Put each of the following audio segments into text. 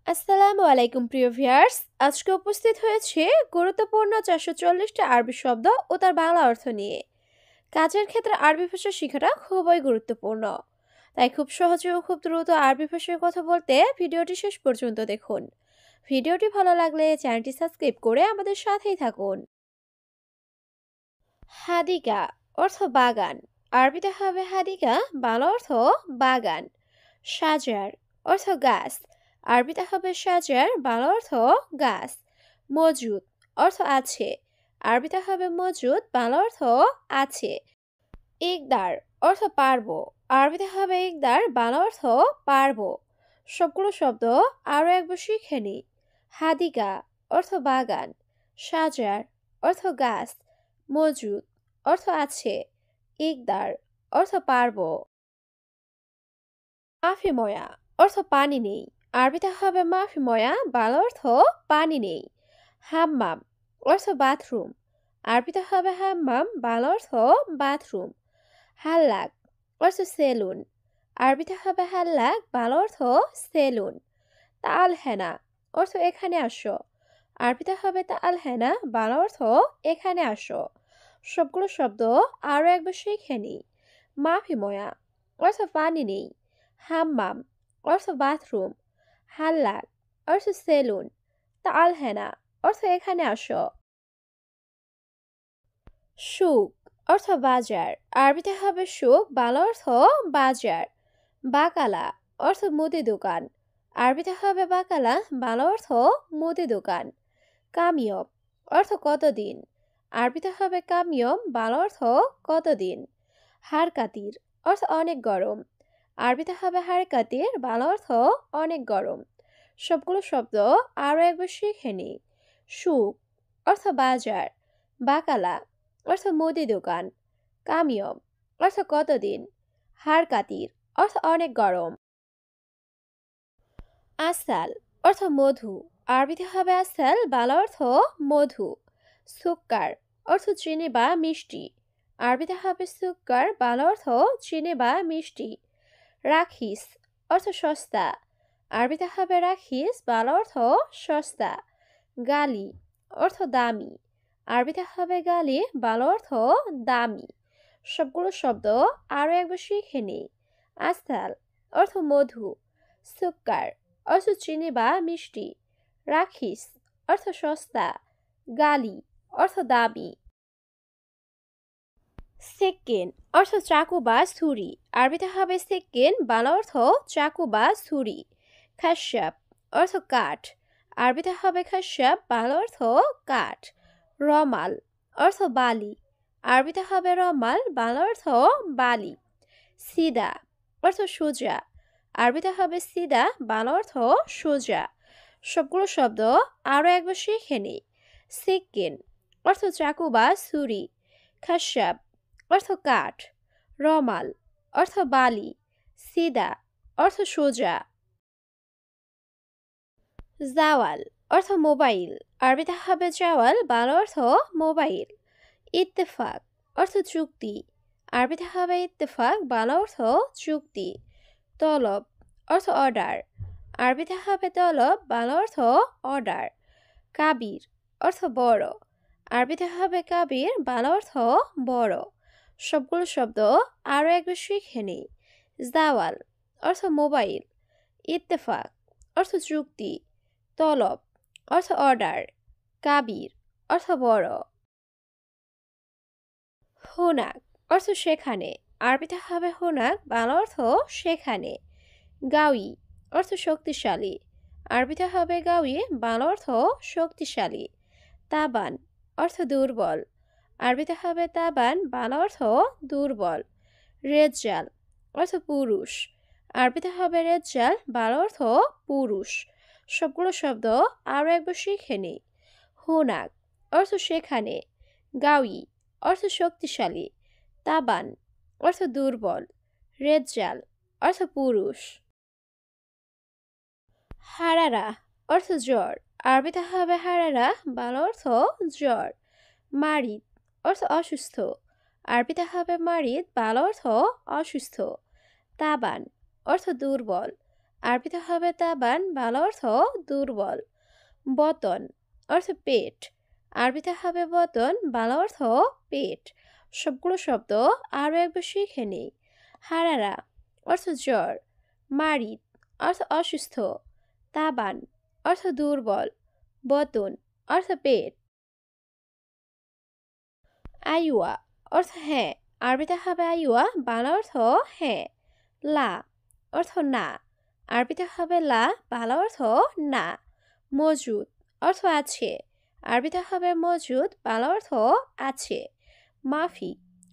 আসসালামু আলাইকুম প্রিয় ভিউয়ার্স। আজকে উপস্থিত হয়েছে গুরুত্বপূর্ণ ৪৪০টা আরবি শব্দ ও তার বাংলা অর্থ নিয়ে। কাজের ক্ষেত্রে আরবি ভাষা শেখাটা খুবই গুরুত্বপূর্ণ। তাই খুব সহজে ও খুব দ্রুত আরবি ভাষায় কথা বলতে ভিডিওটি শেষ পর্যন্ত দেখুন। ভিডিওটি ভালো লাগলে চ্যানেলটি সাবস্ক্রাইব করে আমাদের সাথেই থাকুন। হাদিকা অর্থ বাগান। আরবিতে হবে হাদিকা, বাংলা অর্থ বাগান। সাজার অর্থ গাছ। আরবিতে হবে সাজার, বাংলা অর্থ গাছ। মজুদ অর্থ আছে। আরবিতে হবে মজুদ, বাংলা অর্থ আছে। ইকদার অর্থ পারবো। আরবিতে হবে ইকদার, বাংলা অর্থ পারবো। সবগুলো শব্দ আরও একবার শিখে নিই। হাদিকা অর্থ বাগান। সাজার অর্থ গাছ। মজুদ অর্থ আছে। ইকদার অর্থ পারবো। মাফি ময়া অর্থ পানি নেই। আরবিতে হবে মাফি ময়া, বাংলা অর্থ পানি নেই। হাম্মাম অর্থ বাথরুম। আরবিতে হবে হাম্মাম, বাংলা অর্থ বাথরুম। হাল্লাক অর্থ সেলুন। আরবিতে হবে হাল্লাক, বাংলা অর্থ সেলুন। তাল হেনা অর্থ এখানে আসো। আরবিতে হবে তাল হেনা, বাংলা অর্থ এখানে আসো। সবগুলো শব্দ আরও একবার শিখে নিই। মাফি ময়া অর্থ পানি নেই। হাম্মাম অর্থ বাথরুম। হাল্লাক অর্থ সেলুন। তাল হেনা অর্থ এখানে আসো। সুক অর্থ বাজার। আরবিতে হবে সুক, বাংলা অর্থ বাজার। বাকালা অর্থ মুদি দোকান। আরবিতে হবে বাকালা, বাংলা অর্থ মুদি দোকান। কামিয়ব অর্থ কতদিন। আরবিতে হবে কামিয়ম, বাংলা অর্থ কতদিন। হারকাতির অর্থ অনেক গরম। আরবিতে হবে হারকাতির, বাংলা অর্থ অনেক গরম। সবগুলো শব্দ আরও একবার শিখে নিই। সুক অর্থ বাজার। বাকালা অর্থ মুদি দোকান। কামিয়ম অর্থ কতদিন। হারকাতির অর্থ অনেক গরম। আসাল অর্থ মধু। আরবিতে হবে আসাল, বাংলা অর্থ মধু। সুক্কার অর্থ চিনি বা মিষ্টি। আরবিতে হবে সুক্কার, বাংলা অর্থ চিনি বা মিষ্টি। রাখিস অর্থ সস্তা। আরবিতে হবে রাখিস, বাংলা অর্থ সস্তা। গালি অর্থ দামি। আরবিতে হবে গালি, বাংলা অর্থ দামি। সবগুলো শব্দ আরও একবার শিখে নিই। আসাল অর্থ মধু। সুক্কার অর্থ চিনি বা মিষ্টি। রাখিস অর্থ সস্তা। গালি অর্থ দামি। সেকেন অর্থ চাকু বা ছুরি। আরবিতে হবে সেকেন, বাংলা অর্থ চাকু বা ছুরি। খাস্যাব অর্থ কাঠ। আরবিতে হবে খাস্যাব, বাংলা অর্থ কাঠ। রমাল অর্থ বালি। আরবিতে হবে রমাল, বাংলা অর্থ বালি। সিদা অর্থ সোজা। আরবিতে হবে সিদা, বাংলা অর্থ সোজা। সবগুলো শব্দ আরও একবার শিখে নিই। সেকেন অর্থ চাকু বা ছুরি। খাস্যাব অর্থ কাঠ। রমাল অর্থ বালি। সিদা অর্থ সোজা। জাওয়াল অর্থ মোবাইল। আরবিতে হবে জাওয়াল, বাংলা অর্থ মোবাইল। ইত্তেফাক অর্থ চুক্তি। আরবিতে হবে ইত্তেফাক, বাংলা অর্থ চুক্তি। তলব অর্থ অর্ডার। আরবিতে হবে তলব, বাংলা অর্থ অর্ডার। কাবির অর্থ বড়। আরবিতে হবে কাবির, বাংলা অর্থ বড়। সবগুলো শব্দ আরও একবার শিখে নিই। জাওয়াল অর্থ মোবাইল। ইত্তেফাক অর্থ চুক্তি। তলব অর্থ অর্ডার। কাবির অর্থ বড়। হুনাক অর্থ সেখানে। আরবিতে হবে হুনাক, বাংলা অর্থ সেখানে। গাউই অর্থ শক্তিশালী। আরবিতে হবে গাউই, বাংলা অর্থ শক্তিশালী। তাবান অর্থ দুর্বল। আরবিতে হবে তাবান, বাংলা অর্থ দুর্বল। রেজ্জাল অর্থ পুরুষ। আরবিতে হবে রেজ্জাল, বাংলা অর্থ পুরুষ। সবগুলো শব্দ আরও একবার শিখে নিই। হুনাক অর্থ সেখানে। গাউই অর্থ শক্তিশালী। তাবান অর্থ দুর্বল। রেজ্জাল অর্থ পুরুষ। হারারা অর্থ জ্বর। আরবিতে হবে হারারা, বাংলা অর্থ জ্বর। মারিদ অর্থ অসুস্থ। আরবিতে হবে মারিদ, বাংলা অর্থ অসুস্থ। তাবান অর্থ দুর্বল। আরবিতে হবে তাবান, বাংলা অর্থ দুর্বল। বতন অর্থ পেট, আরবিতে হবে বতন, বাংলা অর্থ পেট। সবগুলো শব্দ আরও একবার শিখে নিই। হারারা অর্থ জ্বর, মারিদ অর্থ অসুস্থ, তাবান অর্থ দুর্বল, বতন অর্থ পেট। আইওয়া অর্থ হ্যাঁ, আরবিতে হবে আইওয়া, বাংলা অর্থ হ্যাঁ। লা অর্থ না, আরবিতে হবে লা, বাংলা অর্থ না। মজুদ অর্থ আছে, আরবিতে হবে মজুদ, বাংলা অর্থ আছে। মাফি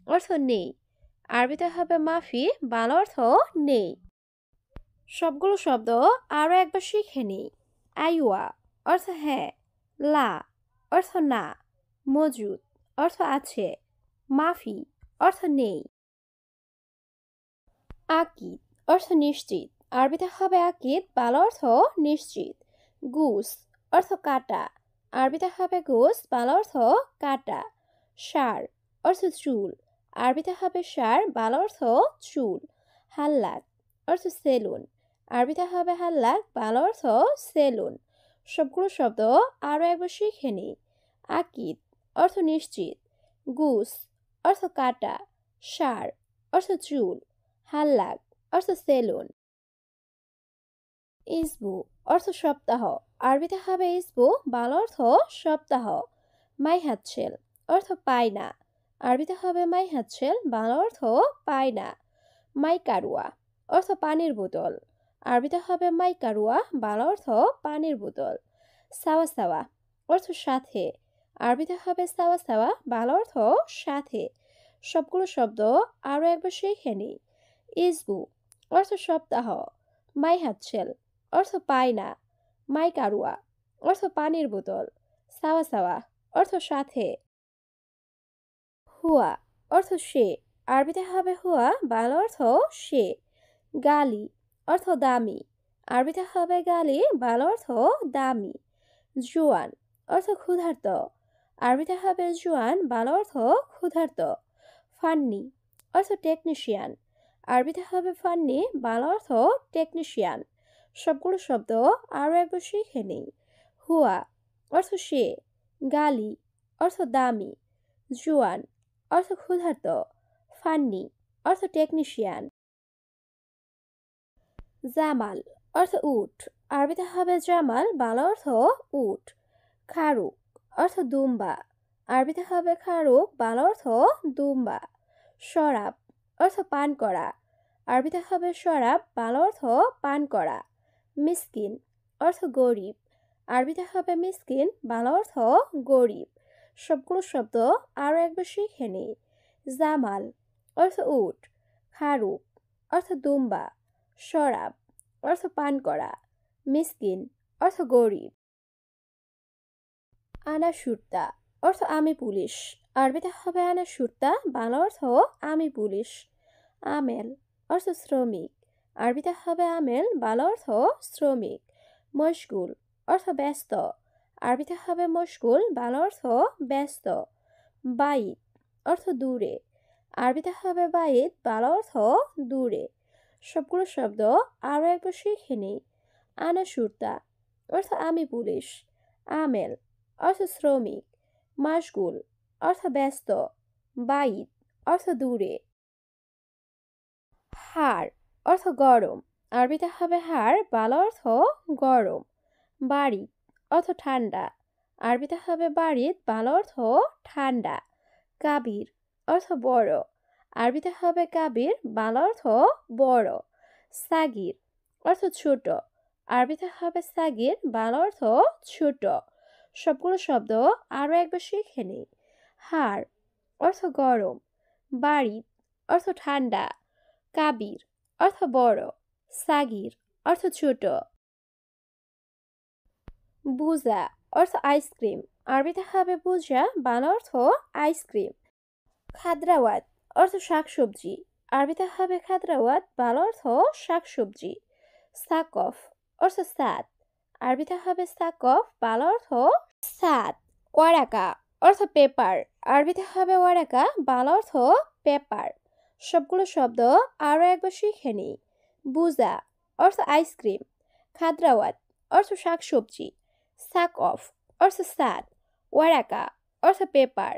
অর্থ নেই, আরবিতে হবে মাফি, বাংলা অর্থ নেই। সবগুলো শব্দ আরও একবার শিখে নিই। আইওয়া অর্থ হ্যাঁ, লা অর্থ না, মজুদ অর্থ আছে, মাফি অর্থ নেই। আকিদ অর্থ নিশ্চিত, আরবিতে হবে আকিদ, বাংলা অর্থ নিশ্চিত। গুস অর্থ কাটা, আরবিতে হবে গুস, বাংলা অর্থ কাটা। সার অর্থ চুল, আরবিতে হবে সার, বাংলা অর্থ চুল। হাল্লাক অর্থ সেলুন, আরবিতে হবে হাল্লাক, বাংলা অর্থ সেলুন। সবগুলো শব্দ আরও একবার শিখে নিই। আকিদ অর্থ নিশ্চিত, গুস অর্থ কাটা, সার অর্থ চুল, হাল্লাক অর্থ সেলুন। ইসবু অর্থ সপ্তাহ, আরবিতে হবে ইসবু, বাংলা অর্থ সপ্তাহ। মাইহাতছেল অর্থ পায় না, আরবিতে হবে মাইহাতছেল, বাংলা অর্থ পায় না। মাইকারুয়া অর্থ পানির বোতল, আরবিতে হবে মাইকারুয়া, বাংলা অর্থ পানির বোতল। সাওয়া সাওয়া অর্থ সাথে, আরবিতে হবে সাওয়া সাওয়া, বাংলা অর্থ সাথে। সবগুলো শব্দ আরও একবার শিখে নিই। ইসবু অর্থ সপ্তাহ, মাইহাতছেল অর্থ পায় না, মাইকারুয়া অর্থ পানির বোতল, সাওয়া সাওয়া অর্থ সাথে। হুয়া অর্থ সে, আরবিতে হবে হুয়া, বাংলা অর্থ সে। গালি অর্থ দামি, আরবিতে হবে গালি, বাংলা অর্থ দামি। জুয়ান অর্থ ক্ষুধার্ত, আরবিতে হবে জুয়ান, বাংলা অর্থ ক্ষুধার্ত। ফান্নি অর্থ টেকনিশিয়ান, আরবিতে হবে ফান্নি, বাংলা অর্থ টেকনিশিয়ান। সবগুলো শব্দ আরও একবার শিখে নিই। হুয়া অর্থ সে, গালি অর্থ দামি, জুয়ান অর্থ ক্ষুধার্ত, ফান্নি অর্থ টেকনিশিয়ান। জামাল অর্থ উট, আরবিতে হবে জামাল, বাংলা অর্থ উট। খারুক অর্থ দুম্বা, আরবিতে হবে খারুক, বাংলা অর্থ দুম্বা। শরাব অর্থ পান করা, আরবিতে হবে শরাব, বাংলা অর্থ পান করা। মিসকিন অর্থ গরিব, আরবিতে হবে মিসকিন, বাংলা অর্থ গরিব। সবগুলো শব্দ আরও একবার শিখে নিই। জামাল অর্থ উট, খারুক অর্থ দুম্বা, শরাব অর্থ পান করা, মিসকিন অর্থ গরিব। আনা সুরতা অর্থ আমি পুলিশ, আরবিতে হবে আনা সুরতা, বাংলা অর্থ আমি পুলিশ। আমেল অর্থ শ্রমিক, আরবিতে হবে আমেল, বাংলা অর্থ শ্রমিক। মশগুল অর্থ ব্যস্ত, আরবিতে হবে মশগুল, বাংলা অর্থ ব্যস্ত। বাইত অর্থ দূরে, আরবিতে হবে বাইত, বাংলা অর্থ দূরে। সবগুলো শব্দ আরও একবার শিখে নিই। আনা সুরতা অর্থ আমি পুলিশ, আমেল অর্থ শ্রমিক, মাশগুল অর্থ ব্যস্ত, বাইত অর্থ দূরে। হাড় অর্থ গরম, আরবিতে হবে হাড়, বাংলা অর্থ গরম। বাড়ি অর্থ ঠান্ডা, আরবিতে হবে বাড়িত, বাংলা অর্থ ঠান্ডা। কাবির অর্থ বড়, আরবিতে হবে কাবির, বাংলা অর্থ বড়। সাগির অর্থ ছোট, আরবিতে হবে সাগির, বাংলা অর্থ ছোট। সবগুলো শব্দ আরও একবার শিখে নিই। হাড় অর্থ গরম, বাড়িত অর্থ ঠান্ডা, কাবির অর্থ বড়, সাগির অর্থ ছোট। বুজা অর্থ আইসক্রিম, আরবিতে হবে বুজা, বাংলা অর্থ আইসক্রিম। খাদ্রাওয়াত অর্থ শাকসবজি, আরবিতে হবে খাদ্রাওয়াত, বাংলা অর্থ শাকসবজি। সাকফ অর্থ সাদ, আরবিতে হবে সাকফ, বাংলা অর্থ সাদ। ওয়ারাকা অর্থ পেপার, আরবিতে হবে ওয়ারাকা, বাংলা অর্থ পেপার। সবগুলো শব্দ আরও একবার শিখে নিই। বুজা অর্থ আইসক্রিম, খাদ্রাওয়াত অর্থ শাকসবজি, সাক অফ অর্থ সাদ, ওয়ারাকা অর্থ পেপার।